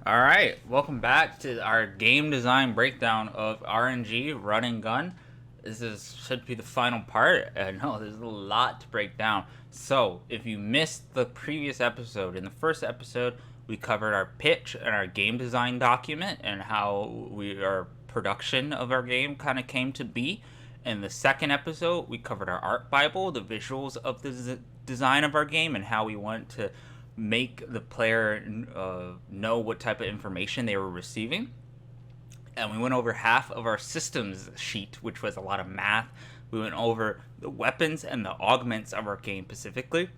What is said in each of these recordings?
All right, welcome back to our game design breakdown of RNG Run and Gun. Should be the final part. No, there's a lot to break down. So, if you missed the previous episode, in the first episode, we covered our pitch and our game design document and how our production of our game kind of came to be. In the second episode, we covered our art bible, the visuals of the design of our game, and how we want to make the player know what type of information they were receiving. And we went over half of our systems sheet, which was a lot of math. We went over the weapons and the augments of our game specifically,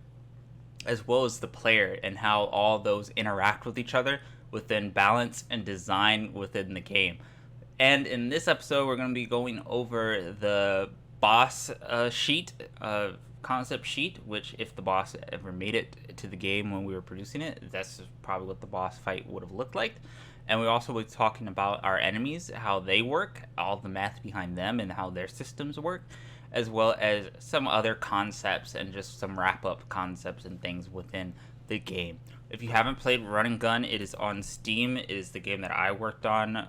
as well as the player and how all those interact with each other within balance and design within the game. And in this episode, we're going to be going over the boss sheet, concept sheet, which if the boss ever made it to the game when we were producing it, that's probably what the boss fight would have looked like. And we also will be talking about our enemies, how they work, all the math behind them, and how their systems work, as well as some other concepts and just some wrap-up concepts and things within the game. If you haven't played Run and Gun, it is on Steam. It is the game that I worked on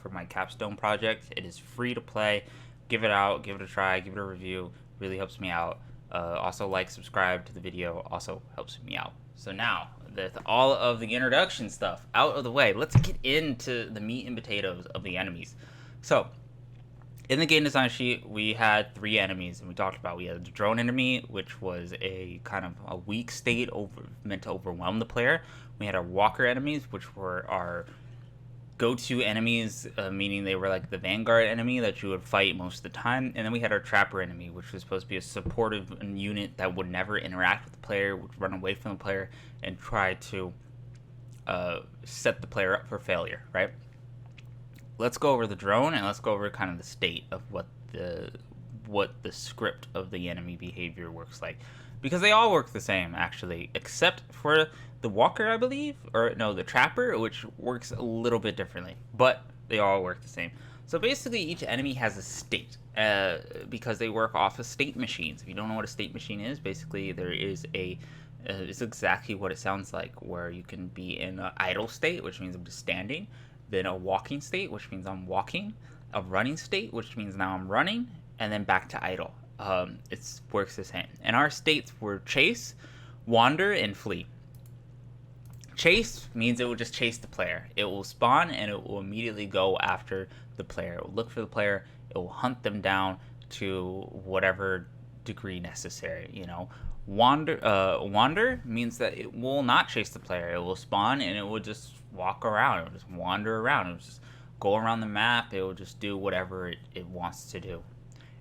for my capstone project. It is free to play. Give it out, give it a try, give it a review. Really helps me out. Also, like, subscribe to the video. Also helps me out. So now, with all of the introduction stuff out of the way, let's get into the meat and potatoes of the enemies. So, in the game design sheet, we had 3 enemies, and we talked about we had the drone enemy, which was a kind of a weak state meant to overwhelm the player. We had our walker enemies, which were our go-to enemies, meaning they were like the vanguard enemy that you would fight most of the time. And then we had our trapper enemy, which was supposed to be a supportive unit that would never interact with the player, would run away from the player and try to set the player up for failure, right? Let's go over the drone and let's go over kind of the state of what the script of the enemy behavior works like, because they all work the same actually, except for the walker, I believe, or no, the trapper, which works a little bit differently, but they all work the same. So basically, each enemy has a state because they work off of state machines. If you don't know what a state machine is, basically there is it's exactly what it sounds like, where you can be in an idle state, which means I'm just standing, then a walking state, which means I'm walking, a running state, which means now I'm running, and then back to idle. It works the same. And our states were chase, wander, and flee. Chase means it will just chase the player. It will spawn and it will immediately go after the player. It will look for the player. It will hunt them down to whatever degree necessary. Wander means that it will not chase the player. It will spawn and it will just walk around. It will just wander around. It will just go around the map. It will just do whatever it wants to do.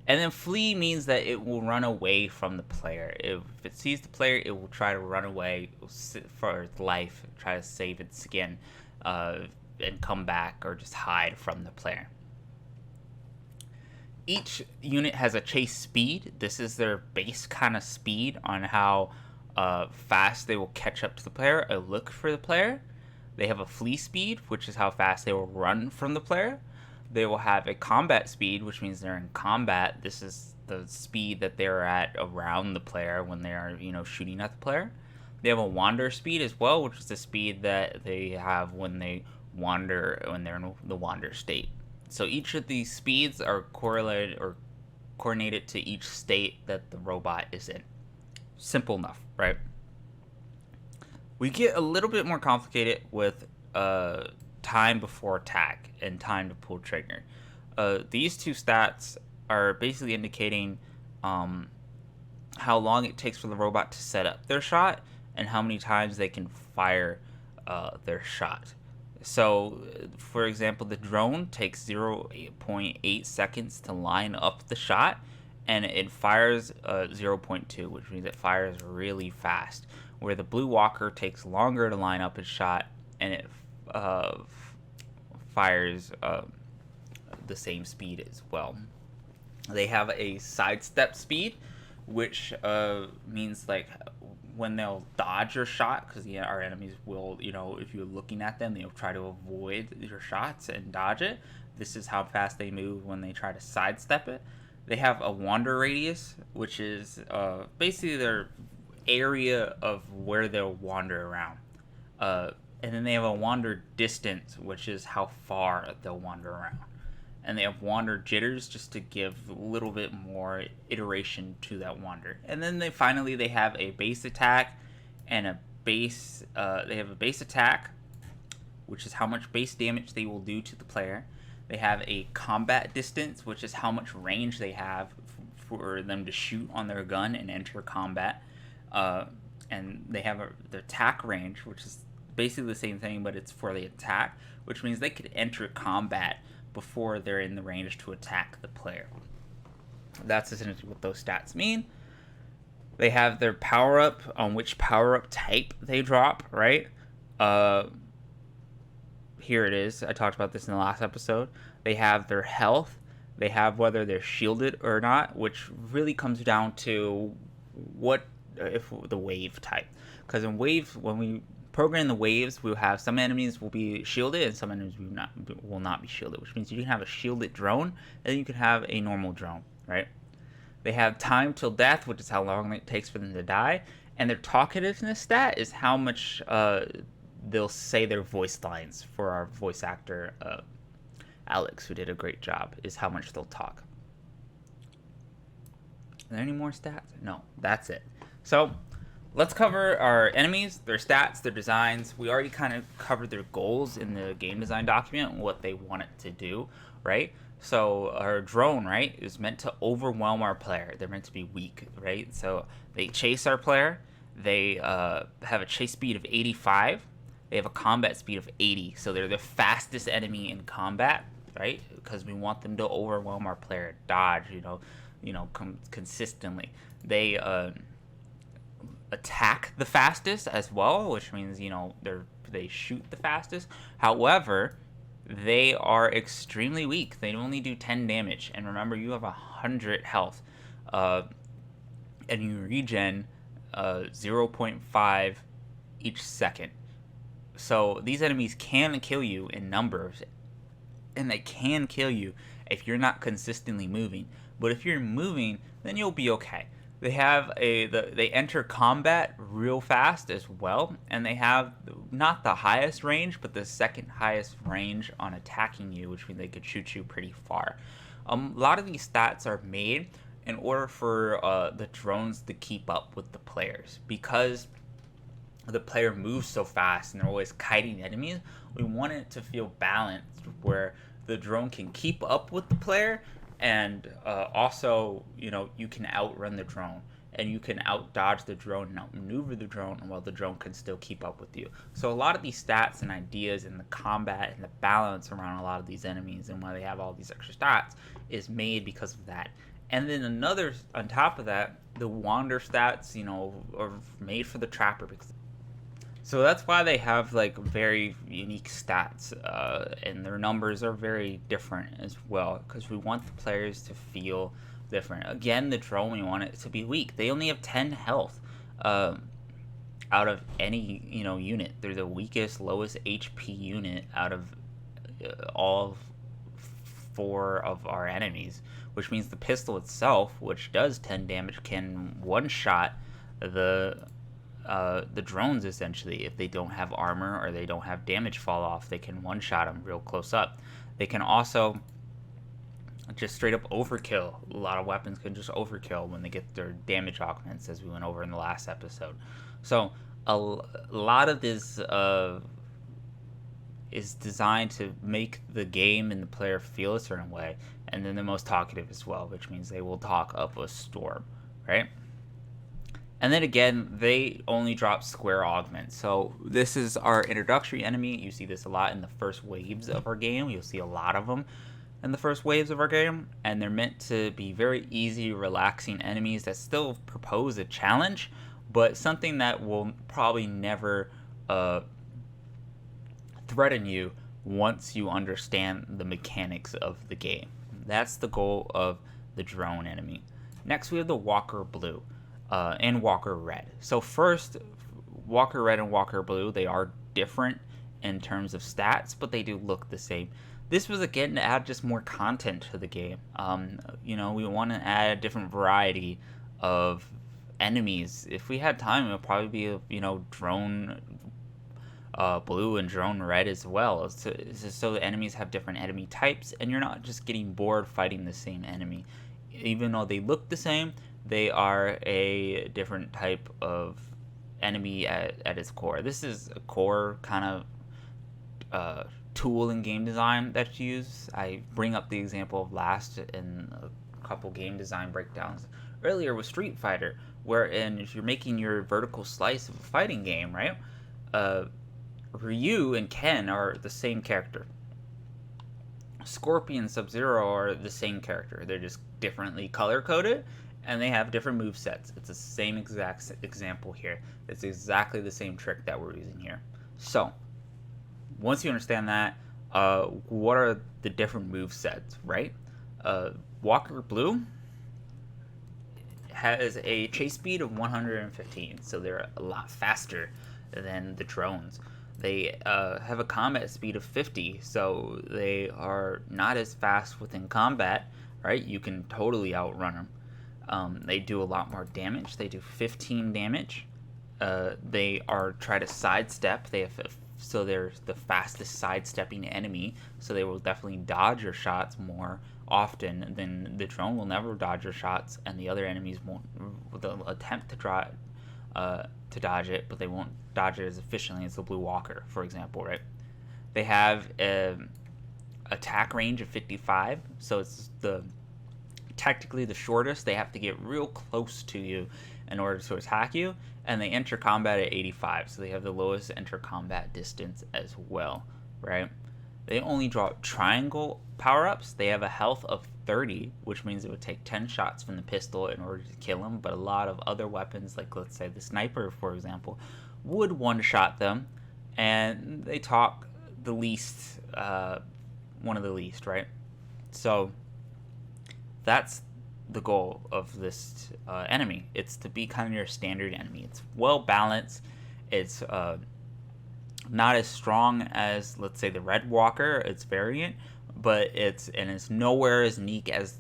And then flee means that it will run away from the player. If it sees the player, it will try to run away for its life, try to save its skin, and come back or just hide from the player. Each unit has a chase speed. This is their base kind of speed on how fast they will catch up to the player or look for the player. They have a flee speed, which is how fast they will run from the player. They will have a combat speed, which means they're in combat. This is the speed that they're at around the player when they are, shooting at the player. They have a wander speed as well, which is the speed that they have when they wander, when they're in the wander state. So each of these speeds are correlated or coordinated to each state that the robot is in. Simple enough, right? We get a little bit more complicated with time before attack and time to pull trigger. These two stats are basically indicating how long it takes for the robot to set up their shot and how many times they can fire their shot. So, for example, the drone takes 0.8 seconds to line up the shot, and it fires 0.2, which means it fires really fast. Where the blue walker takes longer to line up its shot, and it fires the same speed as well. They have a sidestep speed, which means like when they'll dodge your shot, because our enemies will, if you're looking at them, they'll try to avoid your shots and dodge it. This is how fast they move when they try to sidestep it. They have a wander radius, which is basically their area of where they'll wander around. And then they have a wander distance, which is how far they'll wander around. And they have wander jitters just to give a little bit more iteration to that wander. And then they have a base attack and a base they have a base attack, which is how much base damage they will do to the player. They have a combat distance, which is how much range they have for them to shoot on their gun and enter combat. And they have the attack range, which is basically the same thing, but it's for the attack, which means they could enter combat before they're in the range to attack the player. That's essentially what those stats mean. They have their power up on which power up type they drop, right? Here it is. I talked about this in the last episode. They have their health. They have whether they're shielded or not, which really comes down to what if the wave type. Because in wave, when we program the waves, we'll have some enemies will be shielded and some enemies will not be shielded, which means you can have a shielded drone and then you can have a normal drone, right? They have time till death, which is how long it takes for them to die, and their talkativeness stat is how much they'll say their voice lines. For our voice actor Alex, who did a great job, is how much they'll talk. Are there any more stats? No, that's it. So let's cover our enemies, their stats, their designs. We already kind of covered their goals in the game design document and what they want it to do, right? So our drone, right, is meant to overwhelm our player. They're meant to be weak, right? So they chase our player. They have a chase speed of 85. They have a combat speed of 80. So they're the fastest enemy in combat, right? Because we want them to overwhelm our player, dodge, consistently. They attack the fastest as well, which means they shoot the fastest. However, they are extremely weak. They only do 10 damage, and remember, you have 100 health, and you regen 0.5 each second. So these enemies can kill you in numbers, and they can kill you if you're not consistently moving. But if you're moving, then you'll be okay. They have they enter combat real fast as well, and they have not the highest range, but the second highest range on attacking you, which means they could shoot you pretty far. A lot of these stats are made in order for the drones to keep up with the players, because the player moves so fast and they're always kiting enemies. We want it to feel balanced, where the drone can keep up with the player, and also, you can outrun the drone, and you can out-dodge the drone and outmaneuver the drone, while the drone can still keep up with you. So a lot of these stats and ideas and the combat and the balance around a lot of these enemies and why they have all these extra stats is made because of that. And then another, on top of that, the wander stats, are made for the trapper, because so that's why they have very unique stats, and their numbers are very different as well, because we want the players to feel different. Again, the drone, we want it to be weak. They only have 10 health out of any unit. They're the weakest, lowest HP unit out of all 4 of our enemies, which means the pistol itself, which does 10 damage, can one-shot the drones. Essentially, if they don't have armor or they don't have damage fall off, they can one-shot them real close up. They can also just straight up overkill. A lot of weapons can just overkill when they get their damage augments, as we went over in the last episode. So a lot of this is designed to make the game and the player feel a certain way, and then the most talkative as well, which means they will talk up a storm, right? And then again, they only drop square augments. So this is our introductory enemy. You see this a lot in the first waves of our game. You'll see a lot of them in the first waves of our game. And they're meant to be very easy, relaxing enemies that still propose a challenge, but something that will probably never threaten you once you understand the mechanics of the game. That's the goal of the drone enemy. Next, we have the Walker Blue. And Walker Red. So first, Walker Red and Walker Blue, they are different in terms of stats, but they do look the same. This was, again, to add just more content to the game. We want to add a different variety of enemies. If we had time, it would probably be a drone blue and drone red as well. So the enemies have different enemy types, and you're not just getting bored fighting the same enemy. Even though they look the same, they are a different type of enemy at its core. This is a core kind of tool in game design that's used. I bring up the example of last in a couple game design breakdowns earlier with Street Fighter, wherein if you're making your vertical slice of a fighting game, right? Ryu and Ken are the same character. Scorpion and Sub-Zero are the same character. They're just differently color coded, and they have different move sets. It's the same exact example here. It's exactly the same trick that we're using here. So once you understand that, what are the different move sets, right? Walker Blue has a chase speed of 115, so they're a lot faster than the drones. They have a combat speed of 50, so they are not as fast within combat, right? You can totally outrun them. They do a lot more damage. They do 15 damage. They try to sidestep. So they're the fastest sidestepping enemy, so they will definitely dodge your shots more often than the drone will never dodge your shots, and the other enemies won't. They'll attempt to dodge it, but they won't dodge it as efficiently as the Blue Walker, for example, right? They have an attack range of 55, so it's technically the shortest. They have to get real close to you in order to attack you, and they enter combat at 85, so they have the lowest enter combat distance as well, right? They only drop triangle power-ups. They have a health of 30, which means it would take 10 shots from the pistol in order to kill them, but a lot of other weapons, like let's say the sniper, for example, would one-shot them, and they talk the least, one of the least, right? So that's the goal of this enemy. It's to be kind of your standard enemy. It's well balanced. It's not as strong as, let's say, the Red Walker, its variant, but it's nowhere as weak as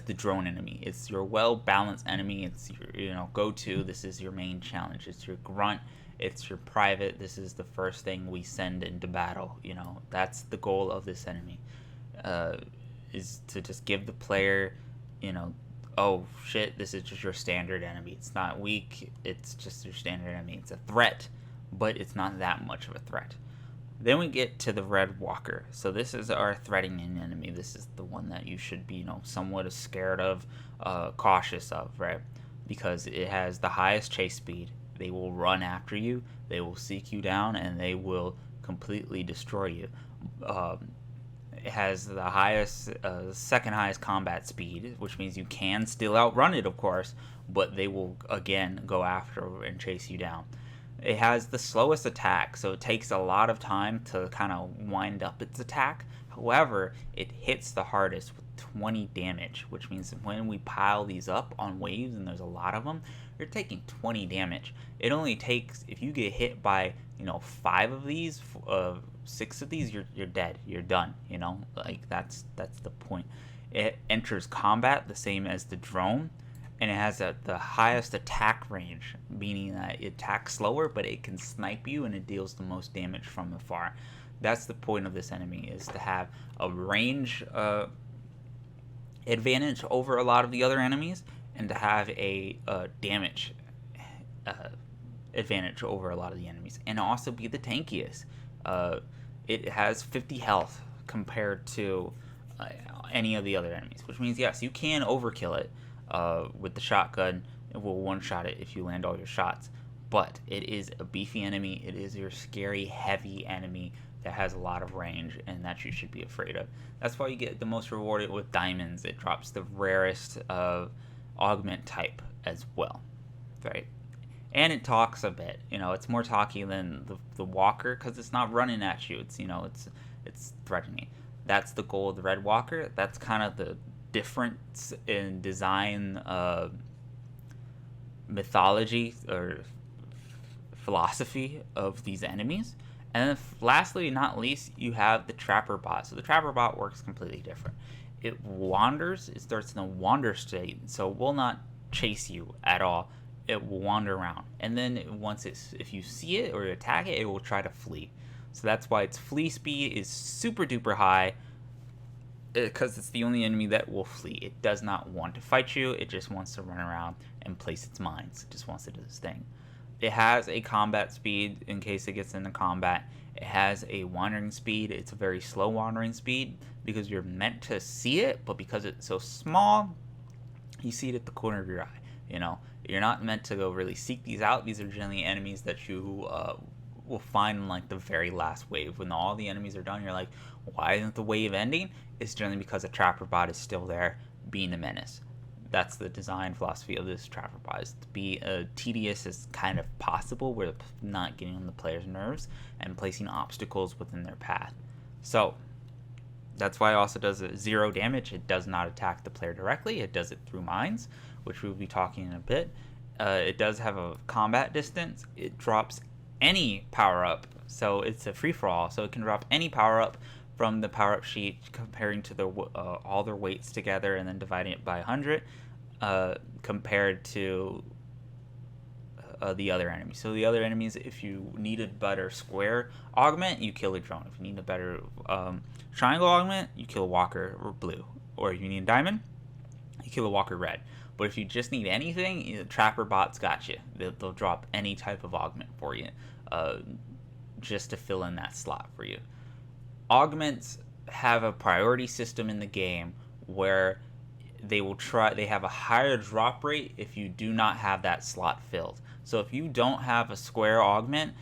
the drone enemy. It's your well balanced enemy. It's your go-to. This is your main challenge. It's your grunt. It's your private. This is the first thing we send into battle. That's the goal of this enemy. Is to just give the player, oh shit, this is just your standard enemy. It's not weak, it's just your standard enemy. It's a threat, but it's not that much of a threat. Then we get to the Red Walker. So this is our threatening enemy. This is the one that you should be, somewhat scared of, cautious of, right? Because it has the highest chase speed. They will run after you, they will seek you down, and they will completely destroy you. It has the highest, second highest combat speed, which means you can still outrun it, of course, but they will again go after and chase you down. It has the slowest attack, so it takes a lot of time to kind of wind up its attack. However, it hits the hardest with 20 damage, which means when we pile these up on waves, and there's a lot of them, you're taking 20 damage. It only takes, if you get hit by 5 of these, 6 of these, you're dead. You're done. That's the point. It enters combat the same as the drone, and it has the highest attack range, meaning that it attacks slower, but it can snipe you and it deals the most damage from afar. That's the point of this enemy, is to have a range advantage over a lot of the other enemies, and to have a damage advantage over a lot of the enemies, and also be the tankiest. It has 50 health compared to any of the other enemies, which means, yes, you can overkill it with the shotgun. It will one-shot it if you land all your shots, but it is a beefy enemy. It is your scary, heavy enemy that has a lot of range, and that you should be afraid of. That's why you get the most rewarded with diamonds. It drops the rarest augment type as well, right? And it talks a bit. It's more talky than the Walker, because it's not running at you. It's threatening. That's the goal of the Red Walker. That's kind of the difference in design mythology or philosophy of these enemies. And then lastly, not least, you have the Trapper Bot. So the Trapper Bot works completely different. It wanders. It starts in a wander state, so it will not chase you at all. it will wander around, and then if you see it or attack it, it will try to flee. So that's why its flee speed is super duper high, because it's the only enemy that will flee. It does not want to fight you. It just wants to run around and place its mines. It just wants to do this thing. It has a combat speed in case it gets into combat. It has a wandering speed. It's a very slow wandering speed because you're meant to see it, but because it's so small, you see it at the corner of your eye. You're not meant to go really seek these out. These are generally enemies that you will find in like the very last wave. When all the enemies are done, you're like, why isn't the wave ending? It's generally because a trapper bot is still there being a menace. That's the design philosophy of this trapper bot, is to be tedious as kind of possible, where not getting on the player's nerves and placing obstacles within their path. So that's why it also does 0 damage. It does not attack the player directly. It does it through mines, which we'll be talking in a bit. It does have a combat distance. It drops any power-up, so it's a free-for-all, so it can drop any power-up from the power-up sheet, comparing to all their weights together and then dividing it by 100, compared to the other enemies. So the other enemies, if you need a better square augment, you kill a drone. If you need a better triangle augment, you kill a walker or blue. Or if you need a diamond, you kill a walker red. But if you just need anything, the trapper bots got you. They'll drop any type of augment for you, just to fill in that slot for you. Augments have a priority system in the game where they have a higher drop rate if you do not have that slot filled. So if you don't have a square augment,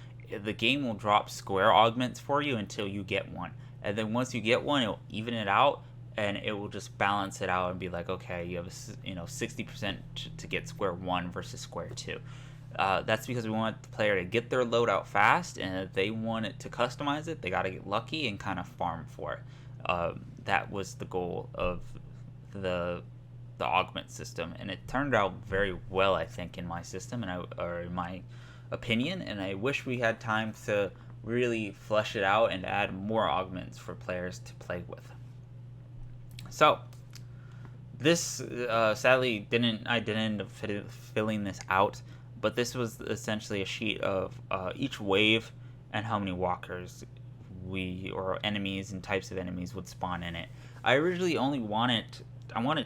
the game will drop square augments for you until you get one. And then once you get one, it'll even it out, and it will just balance it out and be like, okay, you have 60% to get square 1 versus square 2. That's because we want the player to get their loadout fast, and if they want it to customize it, they got to get lucky and kind of farm for it. That was the goal of the augment system, and it turned out very well, I think, in my system or in my opinion. And I wish we had time to really flesh it out and add more augments for players to play with. So this sadly I didn't end up filling this out. But this was essentially a sheet of each wave and how many walkers or enemies and types of enemies would spawn in it. I originally only wanted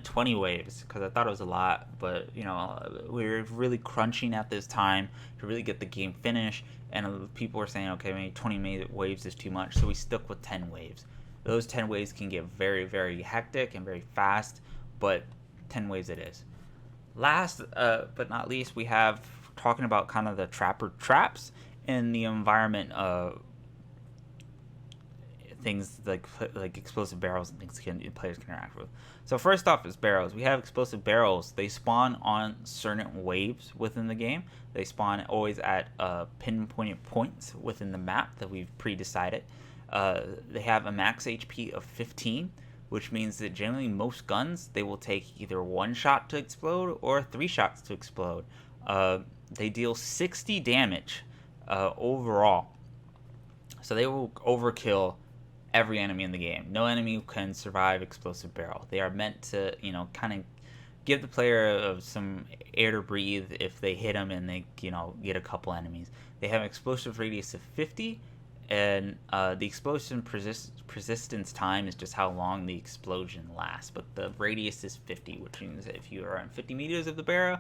20 waves because I thought it was a lot, but we were really crunching at this time to really get the game finished, and people were saying, okay, maybe 20 waves is too much, so we stuck with 10 waves. Those 10 waves can get very, very hectic and very fast, but 10 waves it is. Last but not least, we have talking about kind of the trapper traps in the environment of things like explosive barrels and things players can interact with. So first off is barrels. We have explosive barrels. They spawn on certain waves within the game. They spawn always at pinpointed points within the map that we've pre-decided. They have a max HP of 15, which means that generally most guns, they will take either 1 shot to explode or 3 shots to explode. They deal 60 damage overall. So they will overkill every enemy in the game. No enemy can survive explosive barrel. They are meant to, kind of give the player some air to breathe if they hit them and they, get a couple enemies. They have an explosive radius of 50, and the explosion persistence time is just how long the explosion lasts. But the radius is 50, which means that if you are in 50 meters of the barrel,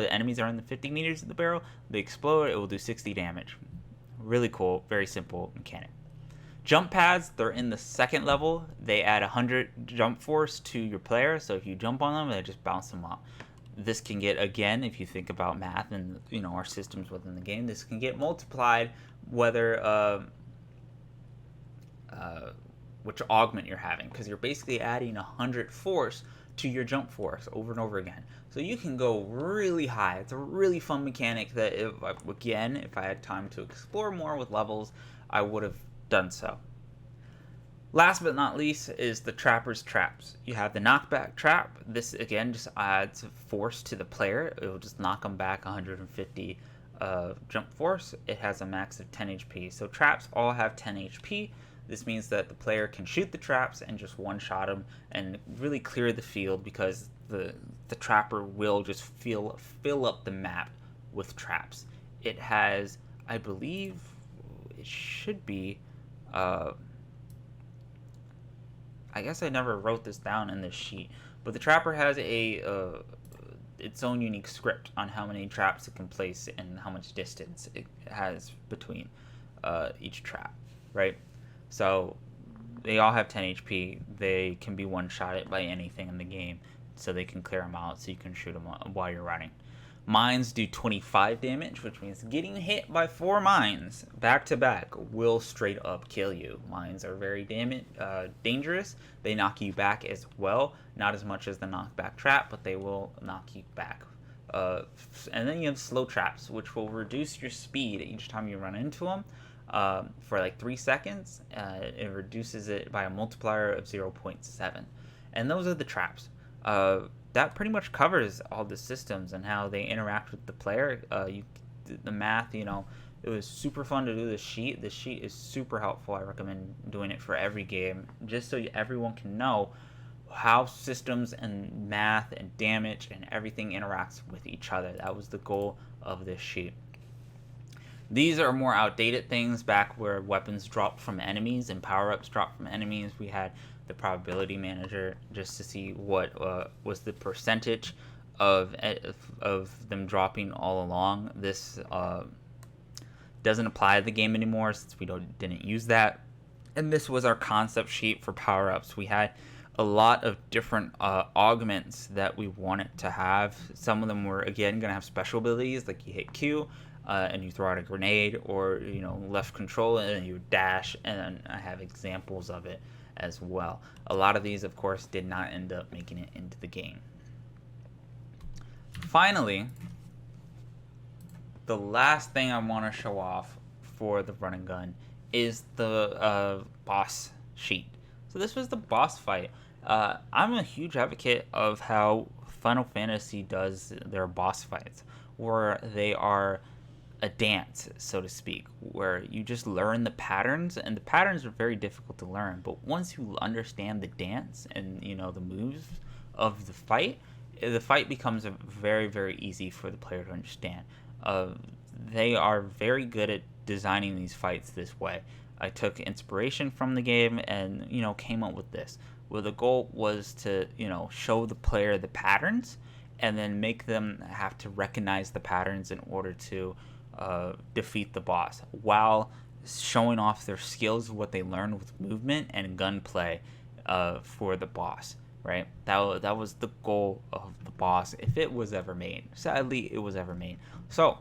the enemies are in the 50 meters of the barrel, they explode, it will do 60 damage. Really cool, very simple mechanic. Jump pads, they're in the 2nd level. They add 100 jump force to your player, so if you jump on them, they just bounce them up. This can get, again, if you think about math and our systems within the game, this can get multiplied whether which augment you're having, because you're basically adding 100 force to your jump force over and over again. So you can go really high. It's a really fun mechanic that, if I had time to explore more with levels, I would have done so. Last but not least is the trapper's traps. You have the knockback trap. This again just adds force to the player. It will just knock them back 150 jump force. It has a max of 10 HP. So traps all have 10 HP. This means that the player can shoot the traps and just one-shot them and really clear the field, because the trapper will just fill up the map with traps. It has, I believe, it should be, uh, I guess I never wrote this down in this sheet, but the trapper has its own unique script on how many traps it can place and how much distance it has between each trap, right? So they all have 10 HP. They can be one-shotted by anything in the game, so they can clear them out so you can shoot them while you're running. Mines do 25 damage, which means getting hit by 4 mines back to back will straight up kill you. Mines are very dangerous. They knock you back as well. Not as much as the knockback trap, but they will knock you back. And then you have slow traps, which will reduce your speed each time you run into them for like 3 seconds. It reduces it by a multiplier of 0.7. And those are the traps. That pretty much covers all the systems and how they interact with the player. The math, it was super fun to do this sheet. This sheet is super helpful. I recommend doing it for every game, just so everyone can know how systems and math and damage and everything interacts with each other. That was the goal of this sheet. These are more outdated things back where weapons dropped from enemies and power-ups dropped from enemies. We had the probability manager just to see what was the percentage of them dropping all along. This doesn't apply to the game anymore since we didn't use that. And this was our concept sheet for power-ups. We had a lot of different augments that we wanted to have. Some of them were, again, going to have special abilities, like you hit Q, and you throw out a grenade, or left control and then you dash, and I have examples of it as well. A lot of these, of course, did not end up making it into the game. Finally, the last thing I want to show off for the run and gun is the boss sheet. So this was the boss fight. I'm a huge advocate of how Final Fantasy does their boss fights, where they are a dance, so to speak, where you just learn the patterns, and the patterns are very difficult to learn, but once you understand the dance and the moves of the fight becomes very, very easy for the player to understand. They are very good at designing these fights this way. I took inspiration from the game and came up with this, where the goal was to show the player the patterns and then make them have to recognize the patterns in order to defeat the boss, while showing off their skills of what they learned with movement and gunplay for the boss, right? That was the goal of the boss, if it was ever made. Sadly, it was ever made. So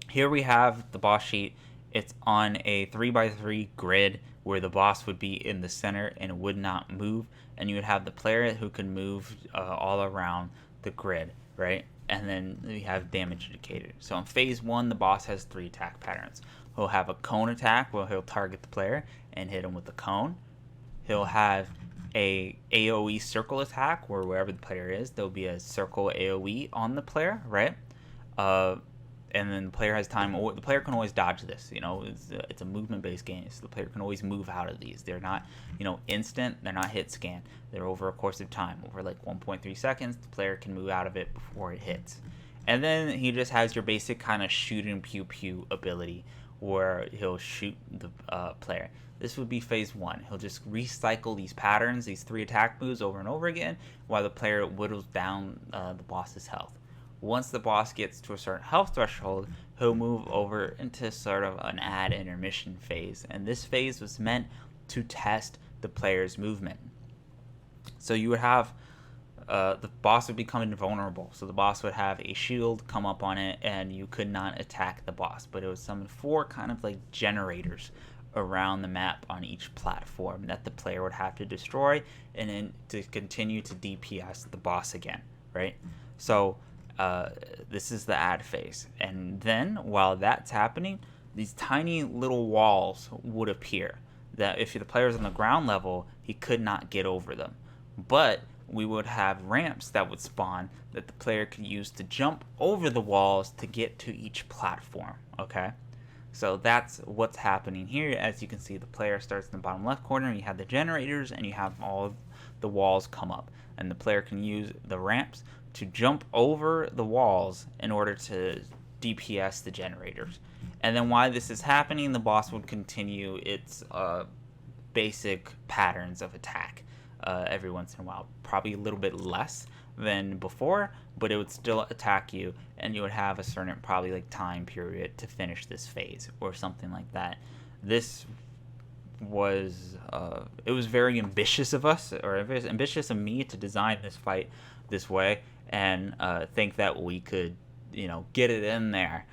here we have the boss sheet. It's on a 3x3 grid where the boss would be in the center and would not move, and you would have the player who can move all around the grid, right? And then we have damage indicator. So in phase 1, the boss has 3 attack patterns. He'll have a cone attack where he'll target the player and hit him with the cone. He'll have a AoE circle attack where wherever the player is, there'll be a circle AoE on the player, right? And then the player has time, or the player can always dodge this. It's a movement-based game, so the player can always move out of these. They're not, instant. They're not hit scan. They're over a course of time, over like 1.3 seconds. The player can move out of it before it hits. And then he just has your basic kind of shoot and pew pew ability, where he'll shoot the player. This would be phase 1. He'll just recycle these patterns, these 3 attack moves over and over again, while the player whittles down the boss's health. Once the boss gets to a certain health threshold, he'll move over into sort of an add intermission phase. And this phase was meant to test the player's movement. So you would have the boss would become invulnerable. So the boss would have a shield come up on it, and you could not attack the boss. But it would summon 4 kind of like generators around the map on each platform that the player would have to destroy, and then to continue to DPS the boss again, right? So this is the add phase. And then while that's happening, these tiny little walls would appear that if the player's on the ground level, he could not get over them. But we would have ramps that would spawn that the player could use to jump over the walls to get to each platform, okay? So that's what's happening here. As you can see, the player starts in the bottom left corner, you have the generators, and you have all of the walls come up. And the player can use the ramps to jump over the walls in order to DPS the generators. And then while this is happening, the boss would continue its basic patterns of attack every once in a while. Probably a little bit less than before, but it would still attack you, and you would have a certain probably like time period to finish this phase or something like that. This was it was very ambitious of us, or it was ambitious of me to design this fight this way, and think that we could, get it in there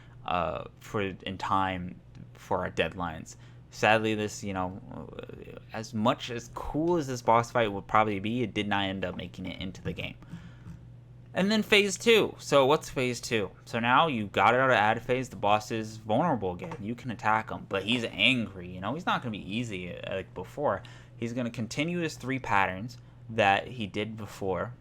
in time for our deadlines. Sadly, this, as much as cool as this boss fight would probably be, it did not end up making it into the game. And then phase 2. So what's phase 2? So now you got it out of added phase. The boss is vulnerable again. You can attack him, but he's angry. He's not going to be easy like before. He's going to continue his 3 patterns that he did before.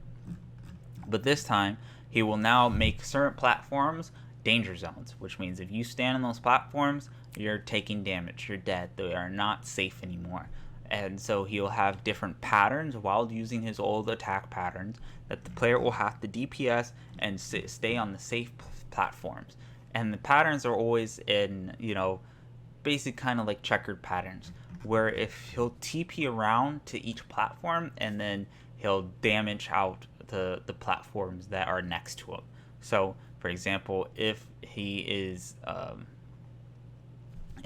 But this time, he will now make certain platforms danger zones, which means if you stand on those platforms, you're taking damage. You're dead. They are not safe anymore. And so he'll have different patterns while using his old attack patterns that the player will have to DPS and stay on the safe platforms. And the patterns are always in, basic kind of like checkered patterns, where if he'll TP around to each platform and then he'll damage out the platforms that are next to him. So, for example, if he is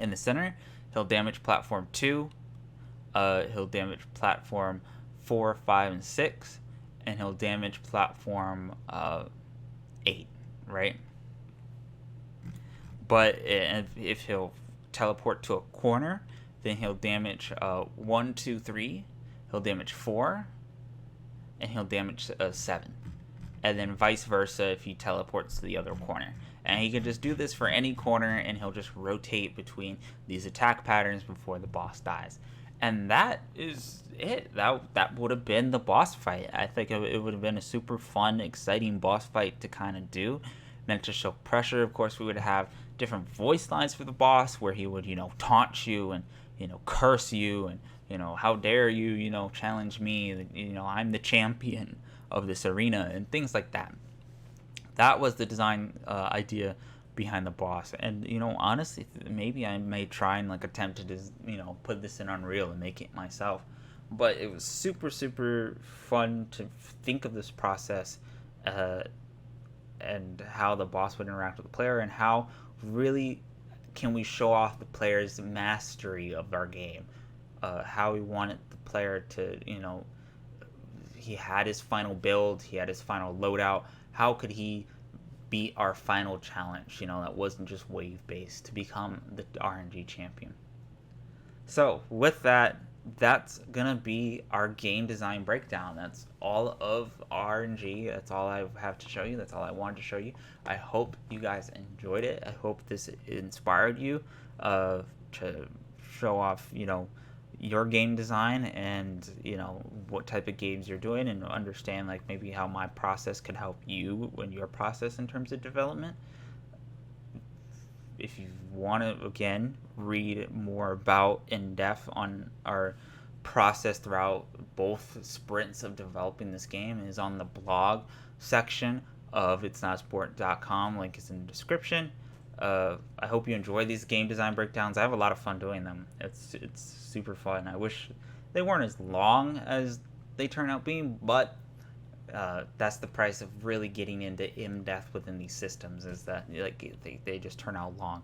in the center, he'll damage platform 2, he'll damage platform 4, 5, and 6, and he'll damage platform 8, right? But if he'll teleport to a corner, then he'll damage 1, 2, 3, he'll damage 4, and he'll damage 7. And then vice versa if he teleports to the other corner. And he can just do this for any corner, and he'll just rotate between these attack patterns before the boss dies. And that is it. That would have been the boss fight. I think it would have been a super fun, exciting boss fight to kind of do. Meant to show pressure. Of course, we would have different voice lines for the boss where he would, taunt you and, curse you and, how dare you, challenge me. I'm the champion of this arena and things like that. That was the design idea behind the boss. And honestly, maybe I may try and attempt to just put this in Unreal and make it myself. But it was super fun to think of this process and how the boss would interact with the player, and how really can we show off the player's mastery of our game. How we wanted the player to, he had his final build, he had his final loadout. How could he beat our final challenge, that wasn't just wave based, to become the RNG champion? So with that, that's gonna be our game design breakdown. That's all of RNG. That's all I have to show you. That's all I wanted to show you. I hope you guys enjoyed it. I hope this inspired you to show off, your game design and what type of games you're doing, and understand maybe how my process could help you in your process in terms of development. If you want to again read more about in depth on our process throughout both sprints of developing this game, is on the blog section of itsnotsport.com. Link is in the description. I hope you enjoy these game design breakdowns. I have a lot of fun doing them. It's super fun. I wish they weren't as long as they turn out being, but that's the price of really getting into in-depth within these systems, is that they just turn out long.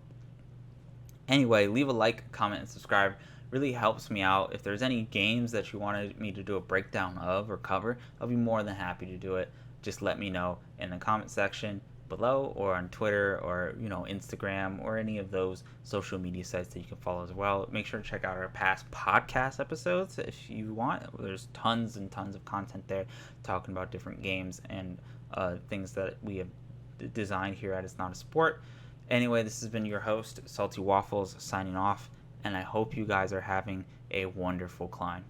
Anyway, leave a like, comment, and subscribe. Really helps me out. If there's any games that you wanted me to do a breakdown of or cover, I'll be more than happy to do it. Just let me know in the comment section below, or on Twitter, or Instagram, or any of those social media sites that you can follow as well. Make sure to check out our past podcast episodes if you want. There's tons and tons of content there talking about different games and things that we have designed here at It's Not a Sport. Anyway, this has been your host, Salty Waffles, signing off, and I hope you guys are having a wonderful climb.